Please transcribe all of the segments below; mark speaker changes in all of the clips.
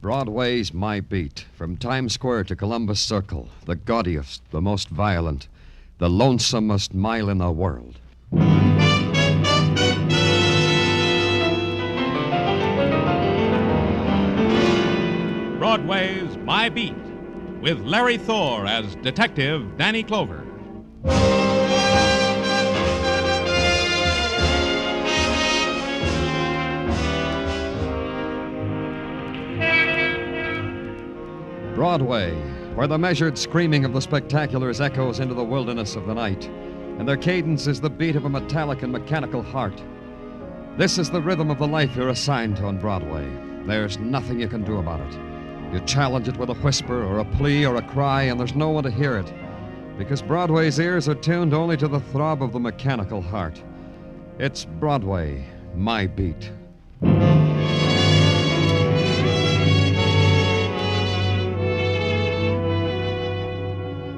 Speaker 1: Broadway's My Beat. From Times Square to Columbus Circle. The gaudiest, the most violent, the lonesomest mile in the world.
Speaker 2: Broadway's My Beat, with Larry Thor as Detective Danny Clover.
Speaker 1: Broadway, where the measured screaming of the spectaculars echoes into the wilderness of the night, and their cadence is the beat of a metallic and mechanical heart. This is the rhythm of the life you're assigned to on Broadway. There's nothing you can do about it. You challenge it with a whisper or a plea or a cry, and there's no one to hear it, because Broadway's ears are tuned only to the throb of the mechanical heart. It's Broadway, My Beat.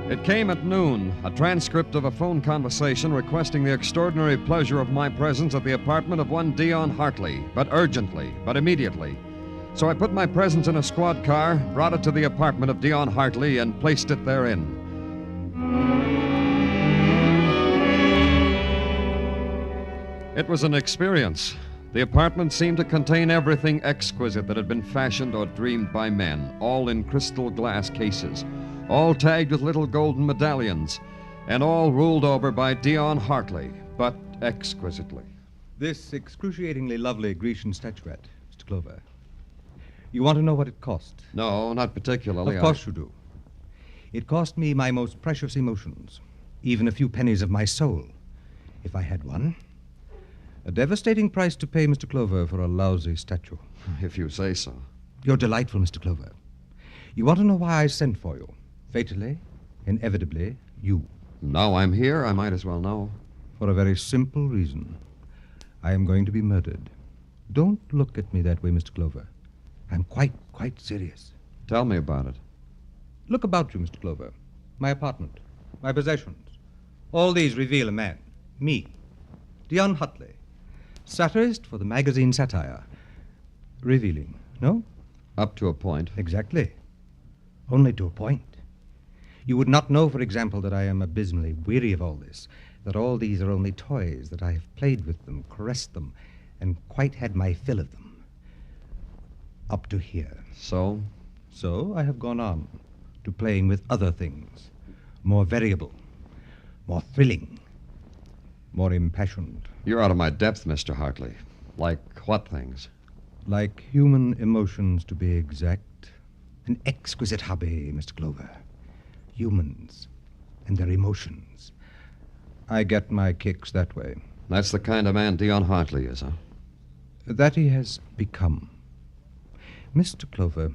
Speaker 1: It came at noon, a transcript of a phone conversation requesting the extraordinary pleasure of my presence at the apartment of one Dion Hartley, but urgently, but immediately. So I put my presence in a squad car, brought it to the apartment of Dion Hartley, and placed it therein. It was an experience. The apartment seemed to contain everything exquisite that had been fashioned or dreamed by men, all in crystal glass cases, all tagged with little golden medallions, and all ruled over by Dion Hartley, but exquisitely.
Speaker 3: This excruciatingly lovely Grecian statuette, Mr. Clover. You want to know what it cost?
Speaker 1: No, not particularly.
Speaker 3: Of course you do. It cost me my most precious emotions, even a few pennies of my soul, if I had one. A devastating price to pay, Mr. Clover, for a lousy statue.
Speaker 1: If you say so.
Speaker 3: You're delightful, Mr. Clover. You want to know why I sent for you? Fatally, inevitably, you.
Speaker 1: Now I'm here, I might as well know.
Speaker 3: For a very simple reason. I am going to be murdered. Don't look at me that way, Mr. Clover. I'm quite serious.
Speaker 1: Tell me about it.
Speaker 3: Look about you, Mr. Clover. My apartment, my possessions. All these reveal a man. Me. Dion Hartley. Satirist for the magazine Satire. Revealing, no?
Speaker 1: Up to a point.
Speaker 3: Exactly. Only to a point. You would not know, for example, that I am abysmally weary of all this, that all these are only toys, that I have played with them, caressed them, and quite had my fill of them. Up to here.
Speaker 1: So?
Speaker 3: So I have gone on to playing with other things, more variable, more thrilling, more impassioned.
Speaker 1: You're out of my depth, Mr. Hartley. Like what things?
Speaker 3: Like human emotions, to be exact. An exquisite hobby, Mr. Clover. Humans and their emotions. I get my kicks that way.
Speaker 1: That's the kind of man Dion Hartley is, huh?
Speaker 3: That he has become. Mr. Clover,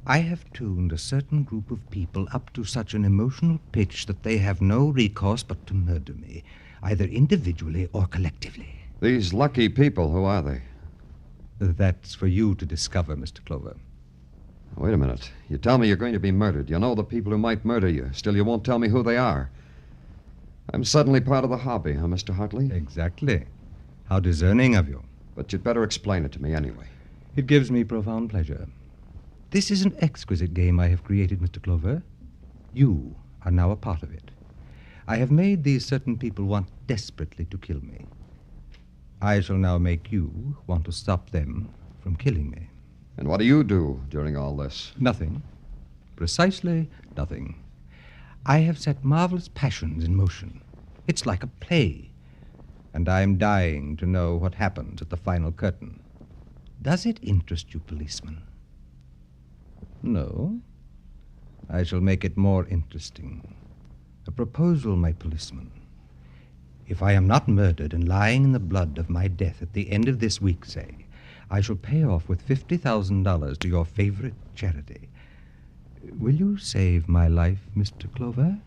Speaker 3: I have tuned a certain group of people up to such an emotional pitch that they have no recourse but to murder me, either individually or collectively.
Speaker 1: These lucky people, who are they?
Speaker 3: That's for you to discover, Mr. Clover.
Speaker 1: Wait a minute. You tell me you're going to be murdered. You know the people who might murder you. Still, you won't tell me who they are. I'm suddenly part of the hobby, huh, Mr. Hartley?
Speaker 3: Exactly. How discerning of you.
Speaker 1: But you'd better explain it to me anyway.
Speaker 3: It gives me profound pleasure. This is an exquisite game I have created, Mr. Clover. You are now a part of it. I have made these certain people want desperately to kill me. I shall now make you want to stop them from killing me.
Speaker 1: And what do you do during all this?
Speaker 3: Nothing. Precisely nothing. I have set marvelous passions in motion. It's like a play. And I'm dying to know what happens at the final curtain. Does it interest you, policeman? No. I shall make it more interesting. A proposal, my policeman. If I am not murdered and lying in the blood of my death at the end of this week, say, I shall pay off with $50,000 to your favorite charity. Will you save my life, Mr. Clover?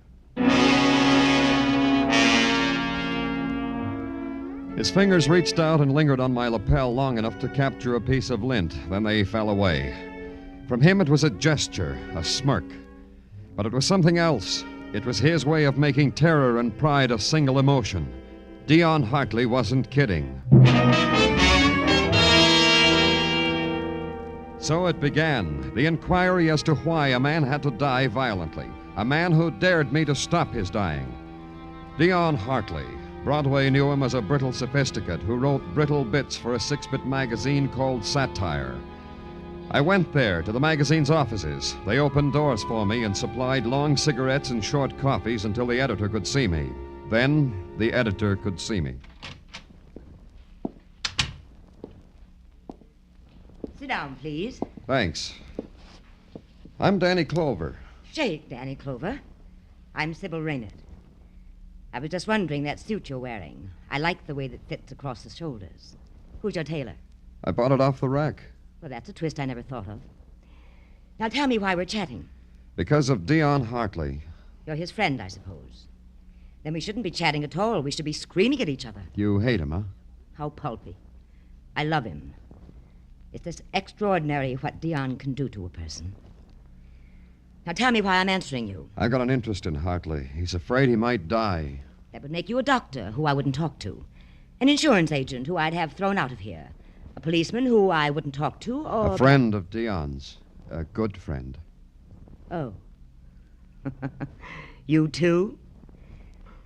Speaker 1: His fingers reached out and lingered on my lapel long enough to capture a piece of lint. Then they fell away. From him it was a gesture, a smirk. But it was something else. It was his way of making terror and pride a single emotion. Dion Hartley wasn't kidding. So it began, the inquiry as to why a man had to die violently, a man who dared me to stop his dying. Dion Hartley. Broadway knew him as a brittle sophisticate who wrote brittle bits for a 6-bit magazine called Satire. I went there to the magazine's offices. They opened doors for me and supplied long cigarettes and short coffees until the editor could see me. Then the editor could see me.
Speaker 4: Sit down, please.
Speaker 1: Thanks. I'm Danny Clover.
Speaker 4: Shake, Danny Clover. I'm Sybil Reynard. I was just wondering that suit you're wearing. I like the way that fits across the shoulders. Who's your tailor?
Speaker 1: I bought it off the rack.
Speaker 4: Well, that's a twist I never thought of. Now tell me why we're chatting.
Speaker 1: Because of Dion Hartley.
Speaker 4: You're his friend, I suppose. Then we shouldn't be chatting at all. We should be screaming at each other.
Speaker 1: You hate him, huh?
Speaker 4: How pulpy. I love him. It's just extraordinary what Dion can do to a person. Now tell me why I'm answering you.
Speaker 1: I've got an interest in Hartley. He's afraid he might die.
Speaker 4: That would make you a doctor who I wouldn't talk to. An insurance agent who I'd have thrown out of here. A policeman who I wouldn't talk to, or...
Speaker 1: A friend of Dion's. A good friend.
Speaker 4: Oh. You too?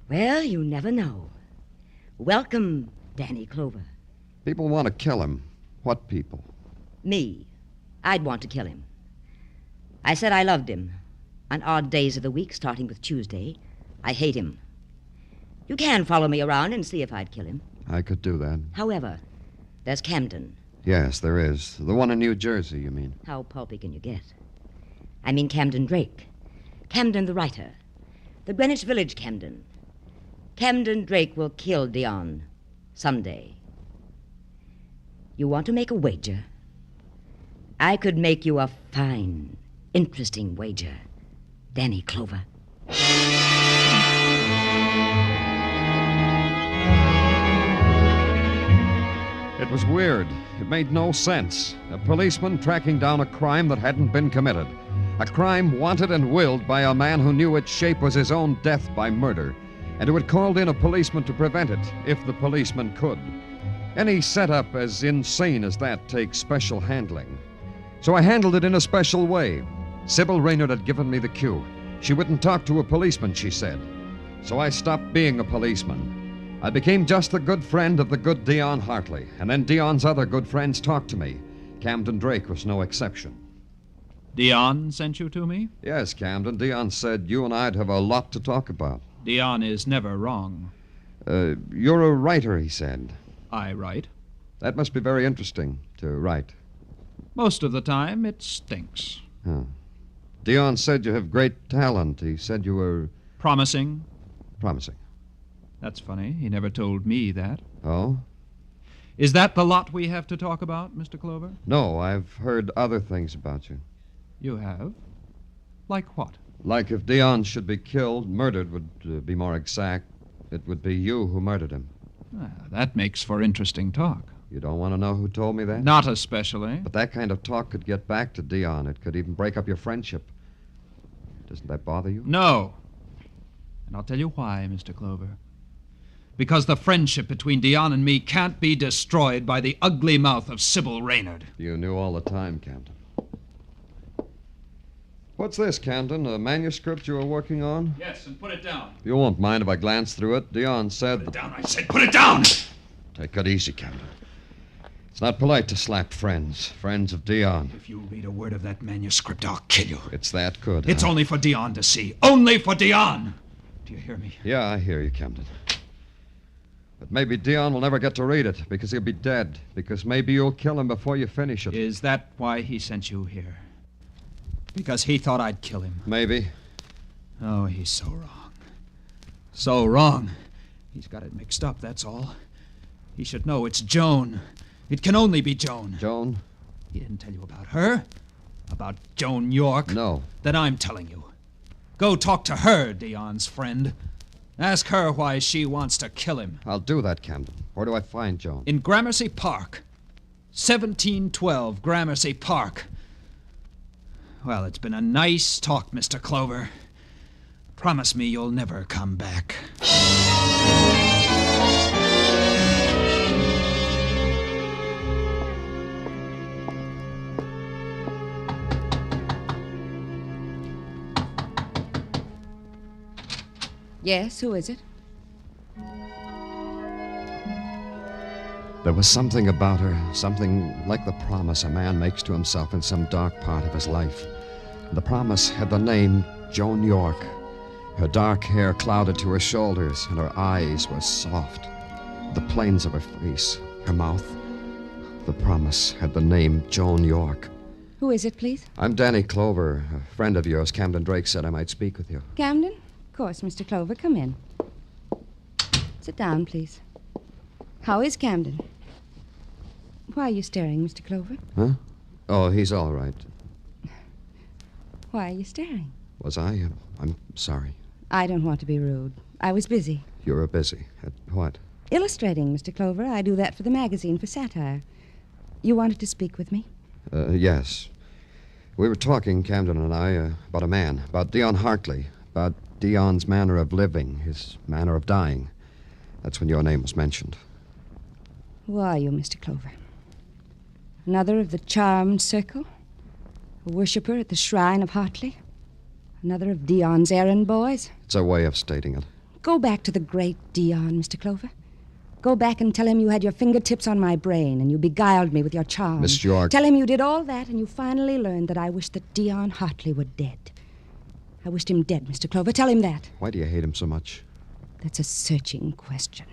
Speaker 4: Well, you never know. Welcome, Danny Clover.
Speaker 1: People want to kill him. What people?
Speaker 4: Me. I'd want to kill him. I said I loved him. On odd days of the week, starting with Tuesday, I hate him. You can follow me around and see if I'd kill him.
Speaker 1: I could do that.
Speaker 4: However, there's Camden.
Speaker 1: Yes, there is. The one in New Jersey, you mean?
Speaker 4: How pulpy can you get? I mean Camden Drake. Camden the writer. The Greenwich Village Camden. Camden Drake will kill Dion someday. You want to make a wager? I could make you a fine, interesting wager, Danny Clover.
Speaker 1: It was weird. It made no sense. A policeman tracking down a crime that hadn't been committed. A crime wanted and willed by a man who knew its shape was his own death by murder, and who had called in a policeman to prevent it, if the policeman could. Any setup as insane as that takes special handling. So I handled it in a special way. Sybil Reynard had given me the cue. She wouldn't talk to a policeman, she said. So I stopped being a policeman. I became just the good friend of the good Dion Hartley, and then Dion's other good friends talked to me. Camden Drake was no exception.
Speaker 5: Dion sent you to me?
Speaker 1: Yes, Camden. Dion said you and I'd have a lot to talk about.
Speaker 5: Dion is never wrong.
Speaker 1: You're a writer, he said.
Speaker 5: I write.
Speaker 1: That must be very interesting, to write.
Speaker 5: Most of the time, it stinks.
Speaker 1: Huh. Dion said you have great talent. He said you were...
Speaker 5: Promising?
Speaker 1: Promising.
Speaker 5: That's funny. He never told me that.
Speaker 1: Oh?
Speaker 5: Is that the lot we have to talk about, Mr. Clover?
Speaker 1: No, I've heard other things about you.
Speaker 5: You have? Like what?
Speaker 1: Like if Dion should be killed, murdered would be more exact, it would be you who murdered him.
Speaker 5: That makes for interesting talk.
Speaker 1: You don't want to know who told me that?
Speaker 5: Not especially.
Speaker 1: But that kind of talk could get back to Dion. It could even break up your friendship. Doesn't that bother you?
Speaker 5: No. And I'll tell you why, Mr. Clover. Because the friendship between Dion and me can't be destroyed by the ugly mouth of Sybil Reynard.
Speaker 1: You knew all the time, Camden. What's this, Camden? A manuscript you were working on?
Speaker 5: Yes, and put it down.
Speaker 1: You won't mind if I glance through it. Dion said...
Speaker 5: Put it down, I said. Put it down!
Speaker 1: Take it easy, Camden. It's not polite to slap friends of Dion.
Speaker 5: If you read a word of that manuscript, I'll kill you.
Speaker 1: It's that good.
Speaker 5: It's only for Dion to see. Only for Dion! Do you hear me?
Speaker 1: Yeah, I hear you, Camden. But maybe Dion will never get to read it, because he'll be dead. Because maybe you'll kill him before you finish it.
Speaker 5: Is that why he sent you here? Because he thought I'd kill him.
Speaker 1: Maybe.
Speaker 5: Oh, he's so wrong. So wrong. He's got it mixed up, that's all. He should know it's Joan. It can only be Joan.
Speaker 1: Joan?
Speaker 5: He didn't tell you about her? About Joan York?
Speaker 1: No.
Speaker 5: Then I'm telling you. Go talk to her, Dion's friend. Ask her why she wants to kill him.
Speaker 1: I'll do that, Camden. Where do I find Joan?
Speaker 5: In Gramercy Park. 1712 Gramercy Park. Well, it's been a nice talk, Mr. Clover. Promise me you'll never come back.
Speaker 6: Yes, who is it?
Speaker 1: There was something about her, something like the promise a man makes to himself in some dark part of his life. The promise had the name Joan York. Her dark hair clouded to her shoulders, and her eyes were soft. The planes of her face, her mouth. The promise had the name Joan York.
Speaker 6: Who is it, please?
Speaker 1: I'm Danny Clover, a friend of yours. Camden Drake said I might speak with you.
Speaker 6: Camden? Of course, Mr. Clover. Come in. Sit down, please. How is Camden? Why are you staring, Mr. Clover?
Speaker 1: Huh? Oh, he's all right.
Speaker 6: Why are you staring?
Speaker 1: Was I? I'm sorry.
Speaker 6: I don't want to be rude. I was busy.
Speaker 1: You were busy. At what?
Speaker 6: Illustrating, Mr. Clover. I do that for the magazine, for satire. You wanted to speak with me?
Speaker 1: Yes. We were talking, Camden and I, about a man, about Dion Hartley, about Dion's manner of living, his manner of dying. That's when your name was mentioned.
Speaker 6: Who are you, Mr. Clover? Another of the charmed circle? A worshipper at the shrine of Hartley? Another of Dion's errand boys?
Speaker 1: It's a way of stating it.
Speaker 6: Go back to the great Dion, Mr. Clover. Go back and tell him you had your fingertips on my brain and you beguiled me with your charm.
Speaker 1: Miss York.
Speaker 6: Tell him you did all that and you finally learned that I wished that Dion Hartley were dead. I wished him dead, Mr. Clover. Tell him that.
Speaker 1: Why do you hate him so much?
Speaker 6: That's a searching question.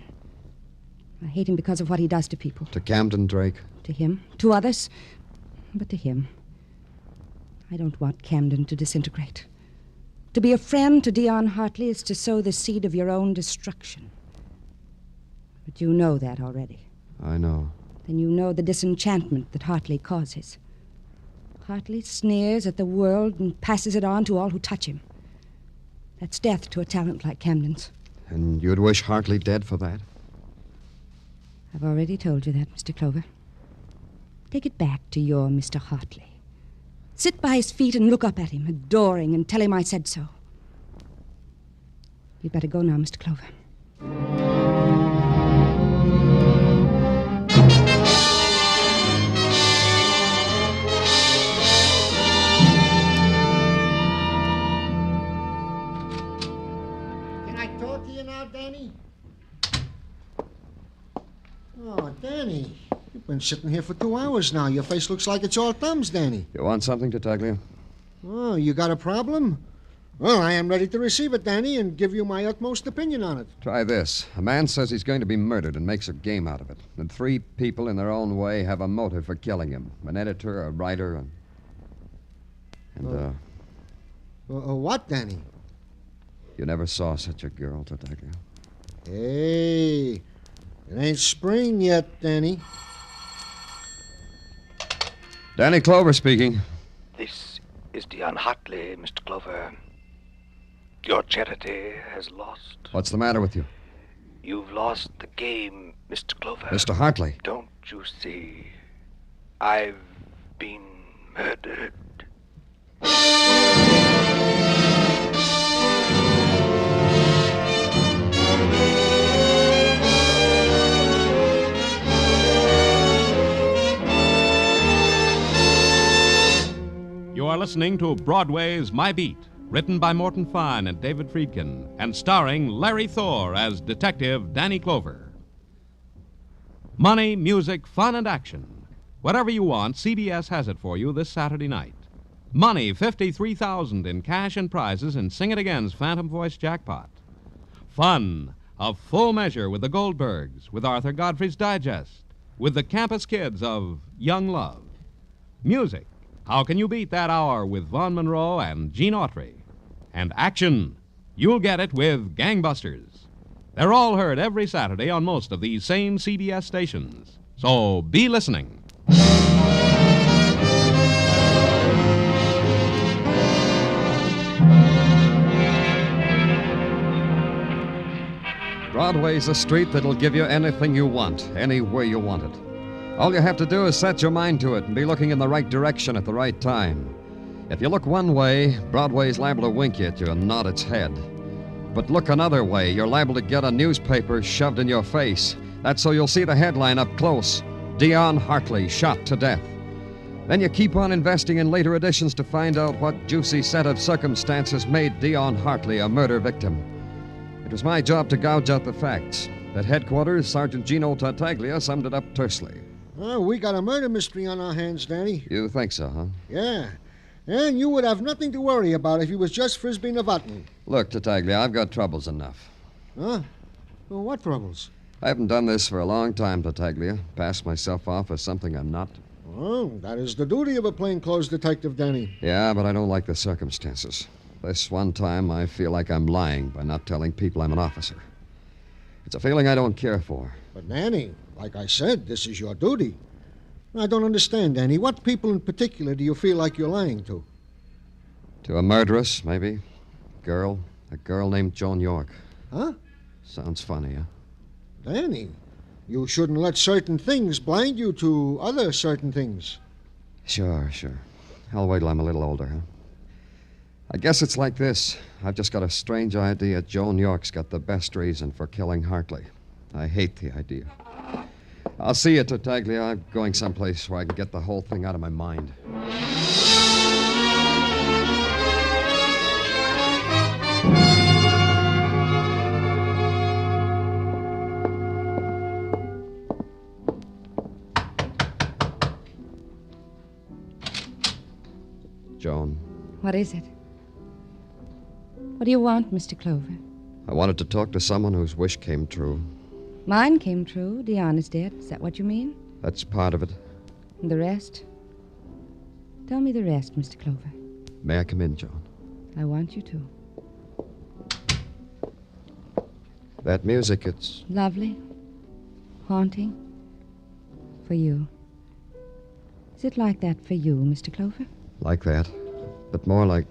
Speaker 6: I hate him because of what he does to people.
Speaker 1: To Camden Drake?
Speaker 6: To him. To others. But to him. I don't want Camden to disintegrate. To be a friend to Dion Hartley is to sow the seed of your own destruction. But you know that already.
Speaker 1: I know.
Speaker 6: Then you know the disenchantment that Hartley causes. Hartley sneers at the world and passes it on to all who touch him. That's death to a talent like Camden's.
Speaker 1: And you'd wish Hartley dead for that?
Speaker 6: I've already told you that, Mr. Clover. Take it back to your Mr. Hartley. Sit by his feet and look up at him, adoring, and tell him I said so. You'd better go now, Mr. Clover.
Speaker 7: Can I talk to you now, Danny? Oh, Danny. You've been sitting here for 2 hours now. Your face looks like it's all thumbs, Danny.
Speaker 1: You want something, Tartaglia?
Speaker 7: Oh, you got a problem? Well, I am ready to receive it, Danny, and give you my utmost opinion on it.
Speaker 1: Try this. A man says he's going to be murdered and makes a game out of it. And 3 people in their own way have a motive for killing him. An editor, a writer,
Speaker 7: What, Danny?
Speaker 1: You never saw such a girl, Tartaglia.
Speaker 7: Hey, it ain't spring yet, Danny.
Speaker 1: Danny Clover speaking.
Speaker 3: This is Dion Hartley, Mr. Clover. Your charity has lost.
Speaker 1: What's the matter with you?
Speaker 3: You've lost the game, Mr. Clover.
Speaker 1: Mr. Hartley.
Speaker 3: Don't you see? I've been murdered.
Speaker 2: You are listening to Broadway Is My Beat, written by Morton Fine and David Friedkin, and starring Larry Thor as Detective Danny Clover. Money, music, fun, and action. Whatever you want, CBS has it for you this Saturday night. Money, $53,000 in cash and prizes in Sing It Again's Phantom Voice Jackpot. Fun, a full measure with the Goldbergs, with Arthur Godfrey's Digest, with the campus kids of Young Love. Music, how can you beat that hour with Vaughn Monroe and Gene Autry? And action, you'll get it with Gangbusters. They're all heard every Saturday on most of these same CBS stations. So be listening.
Speaker 1: Broadway's a street that'll give you anything you want, anywhere you want it. All you have to do is set your mind to it and be looking in the right direction at the right time. If you look one way, Broadway's liable to wink at you and nod its head. But look another way, you're liable to get a newspaper shoved in your face. That's so you'll see the headline up close. Dion Hartley shot to death. Then you keep on investing in later editions to find out what juicy set of circumstances made Dion Hartley a murder victim. It was my job to gouge out the facts. At headquarters, Sergeant Gino Tartaglia summed it up tersely.
Speaker 7: Oh, we got a murder mystery on our hands, Danny.
Speaker 1: You think so, huh?
Speaker 7: Yeah. And you would have nothing to worry about if he was just frisbeeing a button.
Speaker 1: Look, Tartaglia, I've got troubles enough.
Speaker 7: Huh? Well, what troubles?
Speaker 1: I haven't done this for a long time, Tartaglia. Passed myself off as something I'm not.
Speaker 7: Well, that is the duty of a plainclothes detective, Danny.
Speaker 1: Yeah, but I don't like the circumstances. This one time, I feel like I'm lying by not telling people I'm an officer. It's a feeling I don't care for.
Speaker 7: But, Danny, like I said, this is your duty. I don't understand, Danny. What people in particular do you feel like you're lying to?
Speaker 1: To a murderess, maybe. A girl named Joan York.
Speaker 7: Huh?
Speaker 1: Sounds funny, huh?
Speaker 7: Danny, you shouldn't let certain things blind you to other certain things.
Speaker 1: Sure. I'll wait till I'm a little older, huh? I guess it's like this. I've just got a strange idea Joan York's got the best reason for killing Hartley. I hate the idea. I'll see you, Tartaglia. I'm going someplace where I can get the whole thing out of my mind. Joan,
Speaker 6: What is it? What do you want, Mr. Clover?
Speaker 1: I wanted to talk to someone whose wish came true.
Speaker 6: Mine came true. Dion is dead. Is that what you mean?
Speaker 1: That's part of it.
Speaker 6: And the rest? Tell me the rest, Mr. Clover.
Speaker 1: May I come in, Joan?
Speaker 6: I want you to.
Speaker 1: That music, it's...
Speaker 6: Lovely. Haunting. For you. Is it like that for you, Mr. Clover?
Speaker 1: like that, but more like...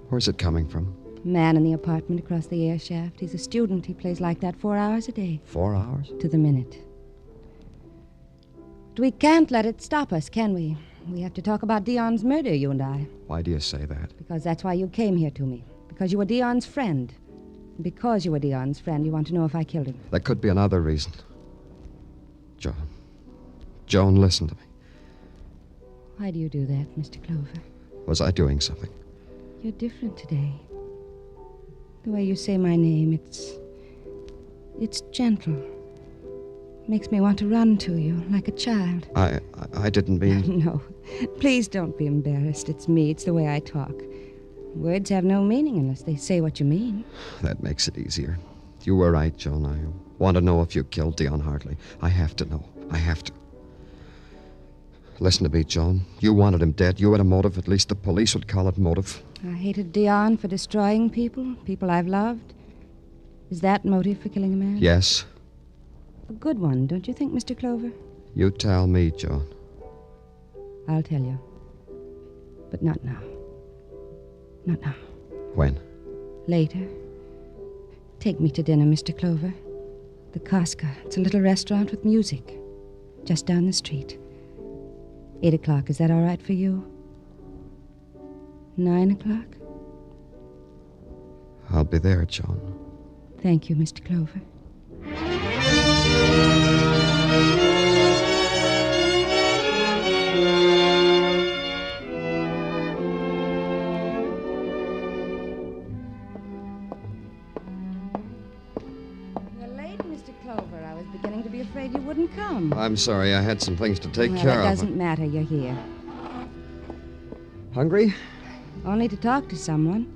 Speaker 1: Where's it coming from?
Speaker 6: Man in the apartment across the air shaft. He's a student. He plays like that 4 hours a day.
Speaker 1: 4 hours?
Speaker 6: To the minute. But we can't let it stop us, can we? We have to talk about Dion's murder, you and I.
Speaker 1: Why do you say that?
Speaker 6: Because that's why you came here to me. Because you were Dion's friend. And because you were Dion's friend, you want to know if I killed him.
Speaker 1: There could be another reason. Joan, listen to me.
Speaker 6: Why do you do that, Mr. Clover?
Speaker 1: Was I doing something?
Speaker 6: You're different today. The way you say my name, it's gentle. Makes me want to run to you like a child.
Speaker 1: I didn't mean...
Speaker 6: No. Please don't be embarrassed. It's me. It's the way I talk. Words have no meaning unless they say what you mean.
Speaker 1: That makes it easier. You were right, Joan. I want to know if you killed Dion Hartley. I have to know. I have to. Listen to me, Joan. You wanted him dead. You had a motive. At least the police would call it motive.
Speaker 6: I hated Dion for destroying people I've loved. Is that motive for killing a man?
Speaker 1: Yes.
Speaker 6: A good one, don't you think, Mr. Clover?
Speaker 1: You tell me, Joan.
Speaker 6: I'll tell you. But not now. Not now.
Speaker 1: When?
Speaker 6: Later. Take me to dinner, Mr. Clover. The Casca. It's a little restaurant with music. Just down the street. 8 o'clock. Is that all right for you? 9 o'clock?
Speaker 1: I'll be there, Joan.
Speaker 6: Thank you, Mr. Clover. You're late, Mr. Clover. I was beginning to be afraid you wouldn't come.
Speaker 1: I'm sorry. I had some things to take
Speaker 6: Well,
Speaker 1: care
Speaker 6: it
Speaker 1: of.
Speaker 6: doesn't matter. You're here.
Speaker 1: Hungry?
Speaker 6: Only to talk to someone.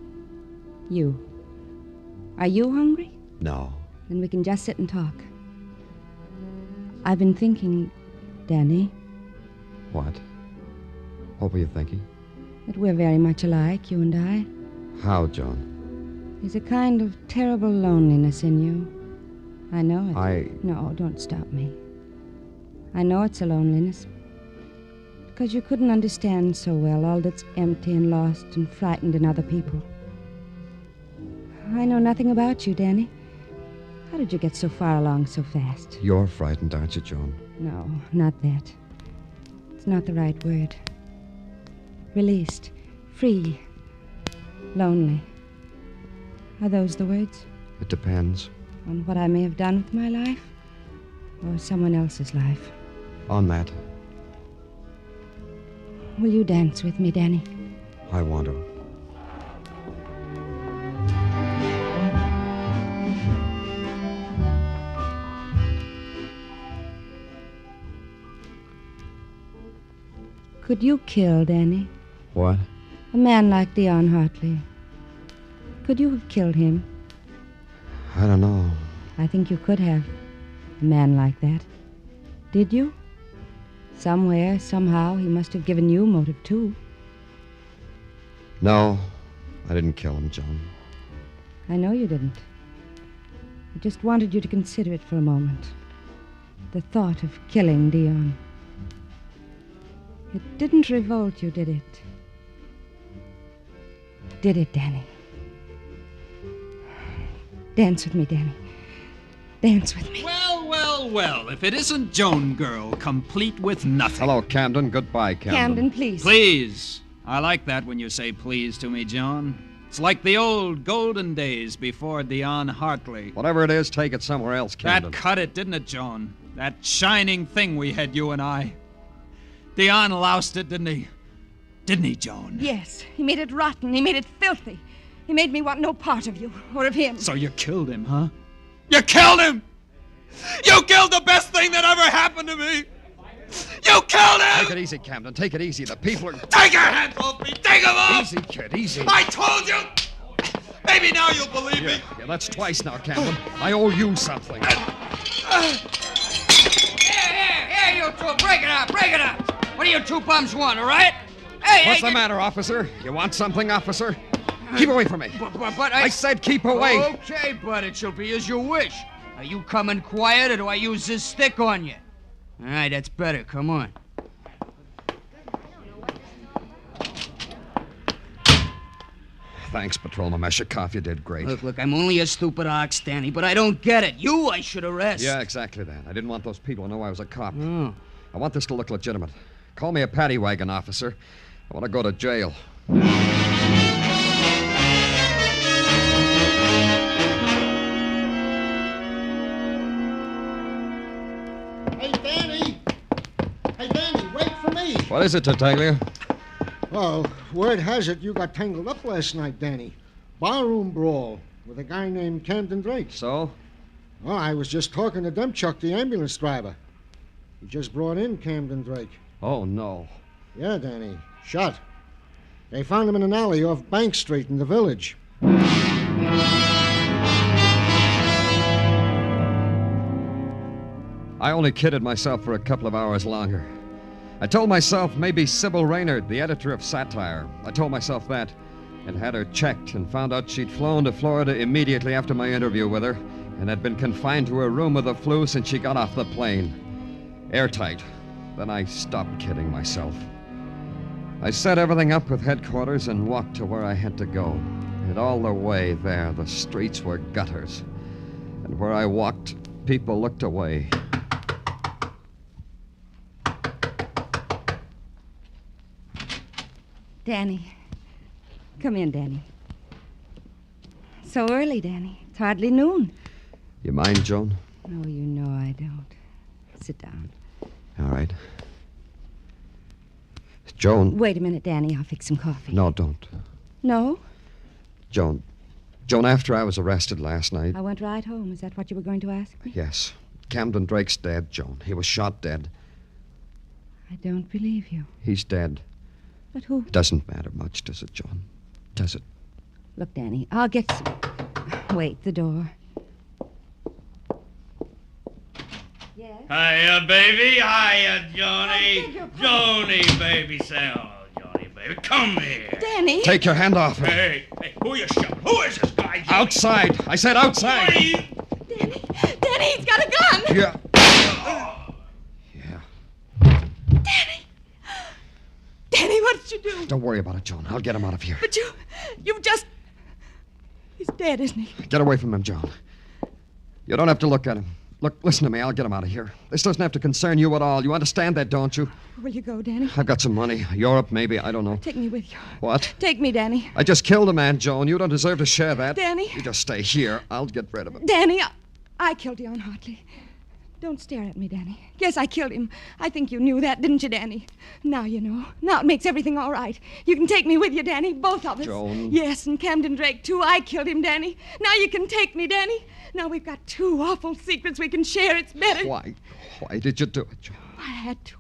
Speaker 6: You. Are you hungry?
Speaker 1: No.
Speaker 6: Then we can just sit and talk. I've been thinking, Danny,
Speaker 1: What? What were you thinking?
Speaker 6: that we're very much alike, you and I.
Speaker 1: How, Joan?
Speaker 6: There's a kind of terrible loneliness in you. I know it.
Speaker 1: I...
Speaker 6: No, don't stop me. I know it's a loneliness. Because you couldn't understand so well all that's empty and lost and frightened in other people. I know nothing about you, Danny. How did you get so far along so fast?
Speaker 1: You're frightened, aren't you, Joan?
Speaker 6: No, not that. It's not the right word. Released. Free. Lonely. Are those the words?
Speaker 1: It depends.
Speaker 6: On what I may have done with my life? Or someone else's life?
Speaker 1: On that,
Speaker 6: Will you dance with me, Danny?
Speaker 1: I want to.
Speaker 6: Could you kill Danny?
Speaker 1: What?
Speaker 6: A man like Dion Hartley. Could you have killed him?
Speaker 1: I don't know.
Speaker 6: I think you could have. A man like that. Did you? Somewhere, somehow, he must have given you motive, too.
Speaker 1: No, I didn't kill him, Joan.
Speaker 6: I know you didn't. I just wanted you to consider it for a moment. The thought of killing Dion. It didn't revolt you, did it? Did it, Danny? Dance with me, Danny. Dance with me.
Speaker 5: Well, well, well. If it isn't Joan Girl, complete with nothing.
Speaker 1: Hello, Camden. Goodbye, Camden.
Speaker 6: Camden, please.
Speaker 5: Please. I like that when you say please to me, Joan. It's like the old golden days before Dion Hartley.
Speaker 1: Whatever it is, take it somewhere else, Camden.
Speaker 5: That cut it, didn't it, Joan? That shining thing we had, you and I. Dion loused it, didn't he? Didn't he, Joan?
Speaker 6: Yes, he made it rotten. He made it filthy. He made me want no part of you or of him.
Speaker 5: So you killed him, huh? You killed him! You killed the best thing that ever happened to me! You killed him!
Speaker 1: Take it easy, Camden. Take it easy. The people are...
Speaker 5: Take your hands off me! Take them off!
Speaker 1: Easy, kid. Easy.
Speaker 5: I told you! Maybe now you'll believe me.
Speaker 1: Yeah, that's twice now, Camden. I owe you something.
Speaker 8: Here, you two. Break it up. Break it up. What do you two bums want, all right? Hey,
Speaker 1: What's the matter, officer? You want something, officer? Keep away from me.
Speaker 8: But
Speaker 1: I said keep away.
Speaker 8: Okay, but it shall be as you wish. Are you coming quiet, or do I use this stick on you? All right, that's better. Come on.
Speaker 1: Thanks, Patrolman Meshikoff. You did great.
Speaker 8: Look, I'm only a stupid ox, Danny, but I don't get it. You, I should arrest.
Speaker 1: Yeah, exactly that. I didn't want those people to know I was a cop.
Speaker 8: Oh.
Speaker 1: I want this to look legitimate. Call me a paddy wagon officer. I want to go to jail.
Speaker 7: Hey, Danny! Hey, Danny, wait for me!
Speaker 1: What is it, Tartaglia?
Speaker 7: Well, word has it you got tangled up last night, Danny. Barroom brawl with a guy named Camden Drake.
Speaker 1: So?
Speaker 7: Well, I was just talking to Demchuk, the ambulance driver. He just brought in Camden Drake.
Speaker 1: Oh, no.
Speaker 7: Yeah, Danny. Shot. They found him in an alley off Bank Street in the village.
Speaker 1: I only kidded myself for a couple of hours longer. I told myself maybe Sybil Raynard, the editor of Satire. I told myself that and had her checked and found out she'd flown to Florida immediately after my interview with her and had been confined to her room with the flu since she got off the plane. Airtight. Then I stopped kidding myself. I set everything up with headquarters and walked to where I had to go. And all the way there, the streets were gutters. And where I walked, people looked away.
Speaker 6: Danny. Come in, Danny. So early, Danny. It's hardly noon.
Speaker 1: You mind, Joan?
Speaker 6: Oh, you know I don't. Sit down.
Speaker 1: All right. Joan.
Speaker 6: Wait a minute, Danny. I'll fix some coffee.
Speaker 1: No, don't.
Speaker 6: No?
Speaker 1: Joan, after I was arrested last night...
Speaker 6: I went right home. Is that what you were going to ask me?
Speaker 1: Yes. Camden Drake's dead, Joan. He was shot dead.
Speaker 6: I don't believe you.
Speaker 1: He's dead.
Speaker 6: But who?
Speaker 1: Doesn't matter much, does it, Joan? Does it?
Speaker 6: Look, Danny, I'll get some... Wait, the door. Yes?
Speaker 9: Hiya, baby. Hiya, Johnny.
Speaker 6: I beg your
Speaker 9: Johnny, baby. Say, oh, Johnny, baby. Come here.
Speaker 6: Danny!
Speaker 1: Take your hand off me.
Speaker 9: Hey, who are you shooting? Who is this guy, Johnny?
Speaker 1: Outside. I said outside.
Speaker 9: What are you...
Speaker 6: Danny! Danny, he's got a gun!
Speaker 1: Yeah.
Speaker 6: Danny, what did you do?
Speaker 1: Don't worry about it, Joan. I'll get him out of here.
Speaker 6: But you've just... He's dead, isn't he?
Speaker 1: Get away from him, Joan. You don't have to look at him. Look, listen to me. I'll get him out of here. This doesn't have to concern you at all. You understand that, don't you?
Speaker 6: Where will you go, Danny?
Speaker 1: I've got some money. Europe, maybe. I don't know.
Speaker 6: Take me with you.
Speaker 1: What?
Speaker 6: Take me, Danny.
Speaker 1: I just killed a man, Joan. You don't deserve to share that.
Speaker 6: Danny.
Speaker 1: You just stay here. I'll get rid of him.
Speaker 6: Danny, I killed Dion Hartley. Don't stare at me, Danny. Yes, I killed him. I think you knew that, didn't you, Danny? Now you know. Now it makes everything all right. You can take me with you, Danny, both of us.
Speaker 1: Joan.
Speaker 6: Yes, and Camden Drake, too. I killed him, Danny. Now you can take me, Danny. Now we've got two awful secrets we can share. It's better.
Speaker 1: Why? Why did you do it, Joan?
Speaker 6: I had to.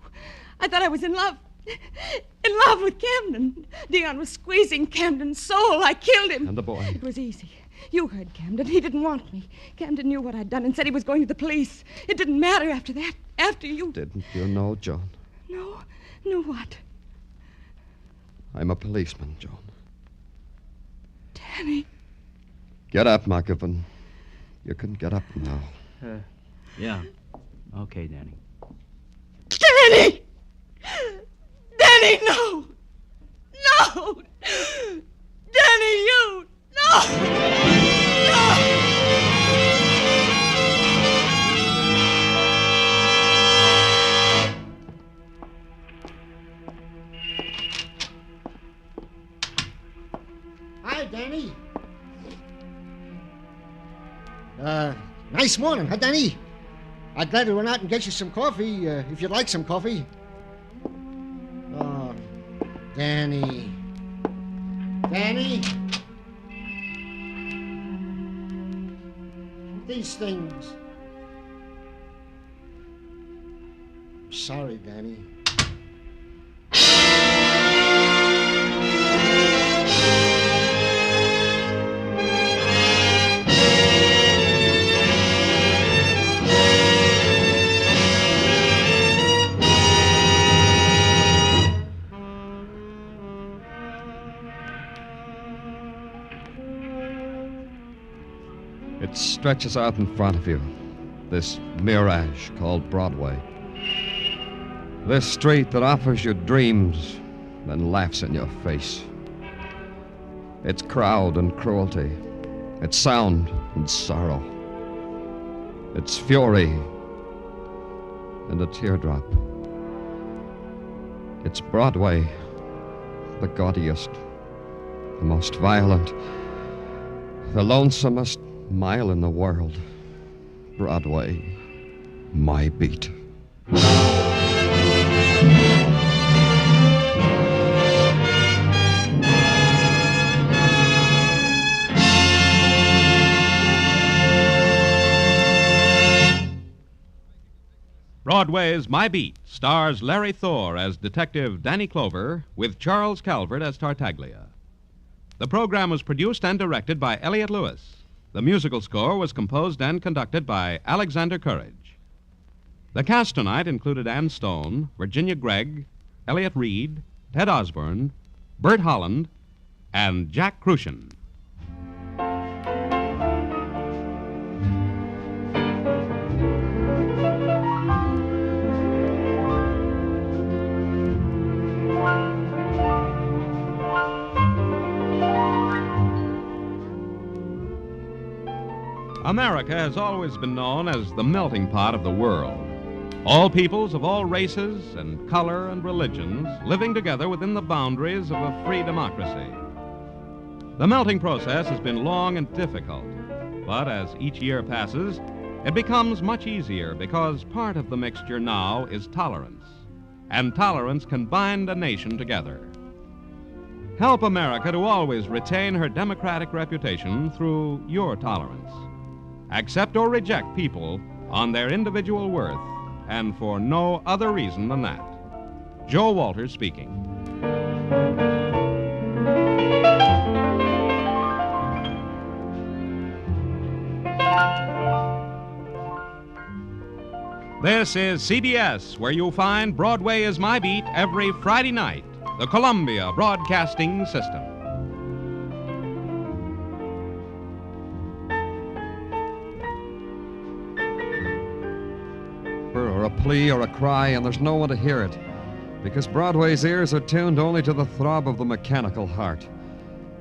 Speaker 6: I thought I was in love. In love with Camden. Dion was squeezing Camden's soul. I killed him.
Speaker 1: And the boy?
Speaker 6: It was easy. You heard Camden. He didn't want me. Camden knew what I'd done and said he was going to the police. It didn't matter after that. After you...
Speaker 1: Didn't you know, Joan?
Speaker 6: No. No what?
Speaker 1: I'm a policeman, Joan.
Speaker 6: Danny.
Speaker 1: Get up, McGibbon. You can get up now.
Speaker 8: Yeah. Okay, Danny.
Speaker 6: Danny! Danny, no! No! Danny, you! No! No!
Speaker 7: Hi, Danny. Nice morning, huh, Danny? I'd glad to run out and get you some coffee, if you'd like some coffee. Oh, Danny. Danny? These things. Sorry, Danny.
Speaker 1: It stretches out in front of you, this mirage called Broadway. This street that offers you dreams, then laughs in your face. It's crowd and cruelty. It's sound and sorrow. It's fury and a teardrop. It's Broadway, the gaudiest, the most violent, the lonesomest mile in the world. Broadway, my beat.
Speaker 2: Broadway Is My Beat stars Larry Thor as Detective Danny Clover with Charles Calvert as Tartaglia. The program was produced and directed by Elliott Lewis. The musical score was composed and conducted by Alexander Courage. The cast tonight included Ann Stone, Virginia Gregg, Elliott Reed, Ted Osborne, Bert Holland, and Jack Crucian. America has always been known as the melting pot of the world. All peoples of all races and color and religions living together within the boundaries of a free democracy. The melting process has been long and difficult, but as each year passes, it becomes much easier because part of the mixture now is tolerance, and tolerance can bind a nation together. Help America to always retain her democratic reputation through your tolerance. Accept or reject people on their individual worth and for no other reason than that. Joe Walters speaking. This is CBS, where you'll find Broadway Is My Beat every Friday night, the Columbia Broadcasting System.
Speaker 1: Or a plea or a cry, and there's no one to hear it, because Broadway's ears are tuned only to the throb of the mechanical heart.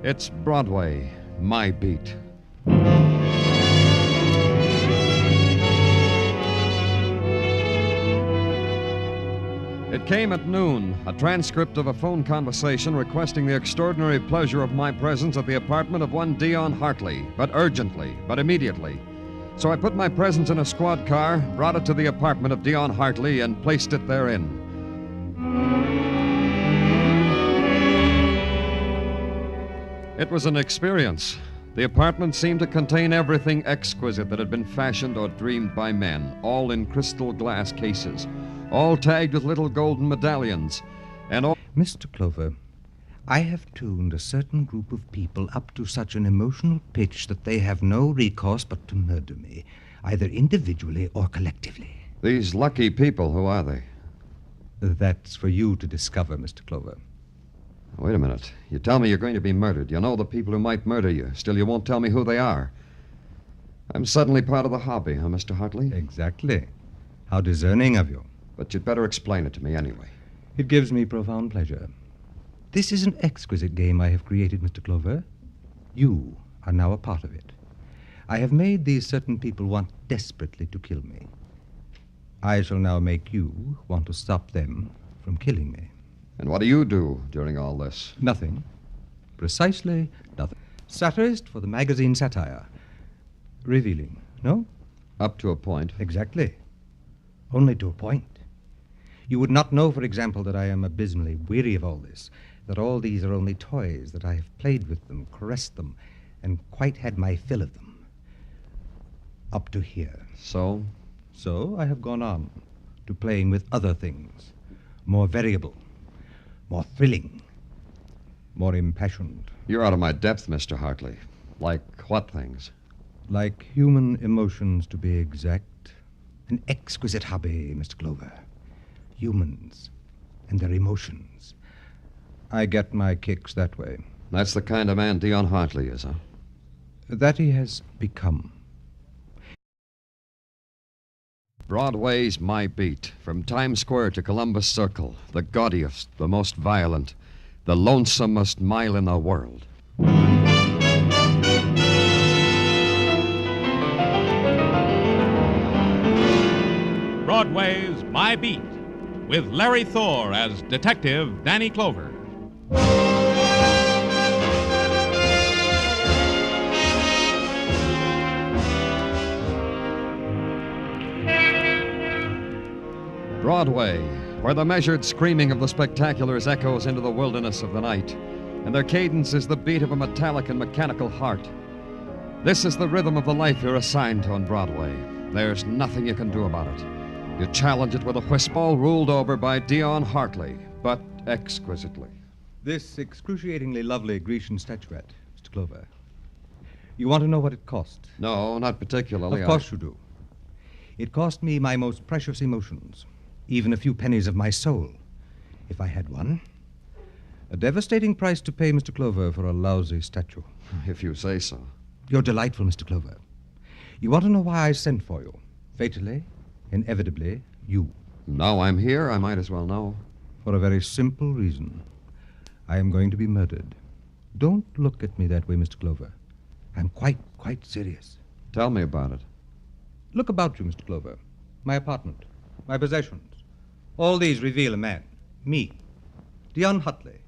Speaker 1: It's Broadway, my beat. It came at noon, a transcript of a phone conversation requesting the extraordinary pleasure of my presence at the apartment of one Dion Hartley, but urgently, but immediately. So I put my presence in a squad car, brought it to the apartment of Dion Hartley, and placed it therein. It was an experience. The apartment seemed to contain everything exquisite that had been fashioned or dreamed by men, all in crystal glass cases, all tagged with little golden medallions. And
Speaker 3: Mr. Clover, I have tuned a certain group of people up to such an emotional pitch that they have no recourse but to murder me, either individually or collectively.
Speaker 1: these lucky people, who are they?
Speaker 3: That's for you to discover, Mr. Clover.
Speaker 1: Wait a minute. You tell me you're going to be murdered. You know the people who might murder you. Still, you won't tell me who they are. I'm suddenly part of the hobby, huh, Mr. Hartley?
Speaker 3: Exactly. How discerning of you.
Speaker 1: But you'd better explain it to me anyway.
Speaker 3: It gives me profound pleasure. This is an exquisite game I have created, Mr. Clover. You are now a part of it. I have made these certain people want desperately to kill me. I shall now make you want to stop them from killing me.
Speaker 1: And what do you do during all this?
Speaker 3: Nothing. Precisely nothing. Satirist for the magazine Satire. Revealing, no?
Speaker 1: Up to a point.
Speaker 3: Exactly. Only to a point. You would not know, for example, that I am abysmally weary of all this, that all these are only toys, that I have played with them, caressed them, and quite had my fill of them. Up to here.
Speaker 1: So?
Speaker 3: So I have gone on to playing with other things, more variable, more thrilling, more impassioned.
Speaker 1: You're out of my depth, Mr. Hartley. Like what things?
Speaker 3: Like human emotions, to be exact. An exquisite hobby, Mr. Clover. Humans and their emotions. I get my kicks that way.
Speaker 1: That's the kind of man Dion Hartley is, huh?
Speaker 3: That he has become.
Speaker 1: Broadway's My Beat. From Times Square to Columbus Circle. The gaudiest, the most violent, the lonesomest mile in the world.
Speaker 2: Broadway's My Beat, with Larry Thor as Detective Danny Clover.
Speaker 1: Broadway, where the measured screaming of the spectaculars echoes into the wilderness of the night, and their cadence is the beat of a metallic and mechanical heart. This is the rhythm of the life you're assigned to on Broadway. There's nothing you can do about it. You challenge it with a whisper, all ruled over by Dion Hartley, but exquisitely.
Speaker 3: This excruciatingly lovely Grecian statuette, Mr. Clover. You want to know what it cost?
Speaker 1: No, not particularly.
Speaker 3: Of course you do. It cost me my most precious emotions, even a few pennies of my soul, if I had one. A devastating price to pay, Mr. Clover, for a lousy statue.
Speaker 1: If you say so.
Speaker 3: You're delightful, Mr. Clover. You want to know why I sent for you? Fatally, inevitably, you.
Speaker 1: Now I'm here, I might as well know.
Speaker 3: For a very simple reason. I am going to be murdered. Don't look at me that way, Mr. Clover. I'm quite serious.
Speaker 1: Tell me about it.
Speaker 3: Look about you, Mr. Clover. My apartment, my possessions. All these reveal a man. Me. Dion Hartley.